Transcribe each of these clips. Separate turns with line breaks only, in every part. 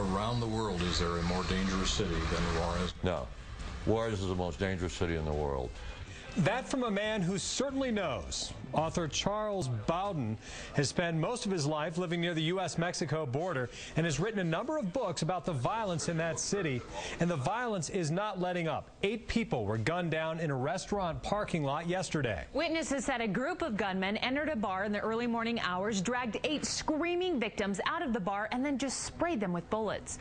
Around the world, is there a more dangerous city than Juarez?
No. Juarez is the most dangerous city in the world.
That from a man who certainly knows. Author Charles Bowden has spent most of his life living near the U.S.-Mexico border and has written a number of books about the violence in that city. And the violence is not letting up. 8 people were gunned down in a restaurant parking lot yesterday.
Witnesses said a group of gunmen entered a bar in the early morning hours, dragged 8 screaming victims out of the bar, and then just sprayed them with bullets.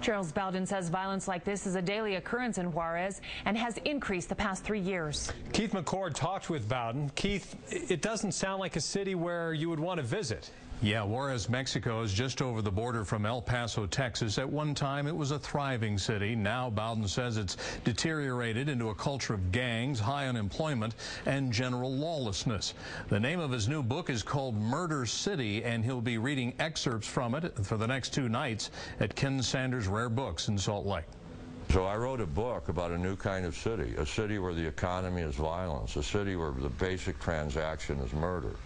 Charles Bowden says violence like this is a daily occurrence in Juarez and has increased the past 3 years.
Keith McCord talked with Bowden. Keith, it doesn't sound like a city where you would want to visit.
Yeah, Juarez, Mexico is just over the border from El Paso, Texas. At one time, it was a thriving city. Now, Bowden says it's deteriorated into a culture of gangs, high unemployment, and general lawlessness. The name of his new book is called Murder City, and he'll be reading excerpts from it for the next 2 nights at Ken Sanders Rare Books in Salt Lake.
So I wrote a book about a new kind of city, a city where the economy is violence, a city where the basic transaction is murder,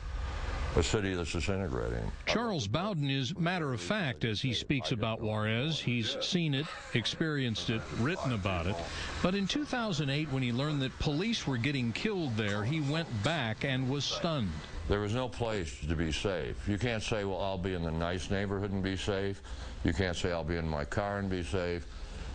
a city that's disintegrating.
Charles Bowden is matter-of-fact as he speaks about Juarez. He's seen it, experienced it, written about it. But in 2008, when he learned that police were getting killed there, he went back and was stunned.
There was no place to be safe. You can't say, well, I'll be in the nice neighborhood and be safe. You can't say, I'll be in my car and be safe.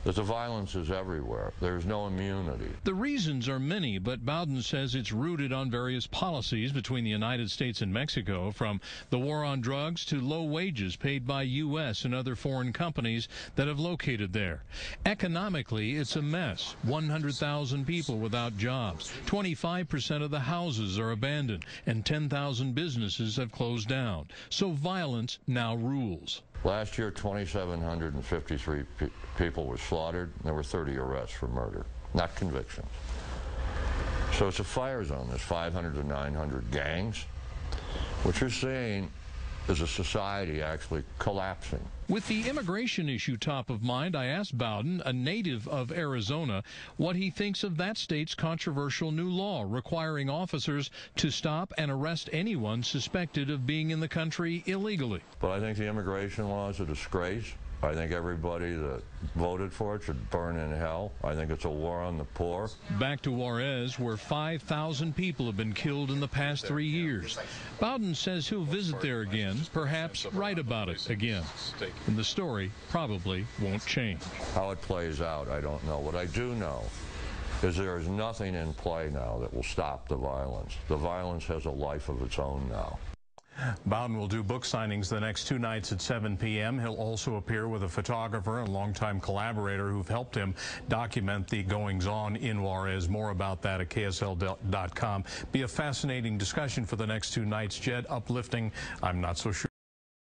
That the violence is everywhere. There's no immunity.
The reasons are many, but Bowden says it's rooted on various policies between the United States and Mexico, from the war on drugs to low wages paid by U.S. and other foreign companies that have located there. Economically, it's a mess. 100,000 people without jobs. 25% of the houses are abandoned, and 10,000 businesses have closed down. So violence now rules.
Last year, 2,753 people were slaughtered. There were 30 arrests for murder, not convictions. So it's a fire zone. There's 500 to 900 gangs. What you're seeing is a society actually collapsing.
With the immigration issue top of mind, I asked Bowden, a native of Arizona, what he thinks of that state's controversial new law requiring officers to stop and arrest anyone suspected of being in the country illegally.
But I think the immigration law is a disgrace. I think everybody that voted for it should burn in hell. I think it's a war on the poor.
Back to Juarez, where 5,000 people have been killed in the past 3 years. Bowden says he'll visit there again, perhaps write about it again. And the story probably won't change.
How it plays out, I don't know. What I do know is there is nothing in play now that will stop the violence. The violence has a life of its own now.
Bowden will do book signings the next 2 nights at 7 p.m. He'll also appear with a photographer and longtime collaborator who've helped him document the goings-on in Juarez. More about that at KSL.com. Be a fascinating discussion for the next 2 nights. Jed, uplifting. I'm not so sure.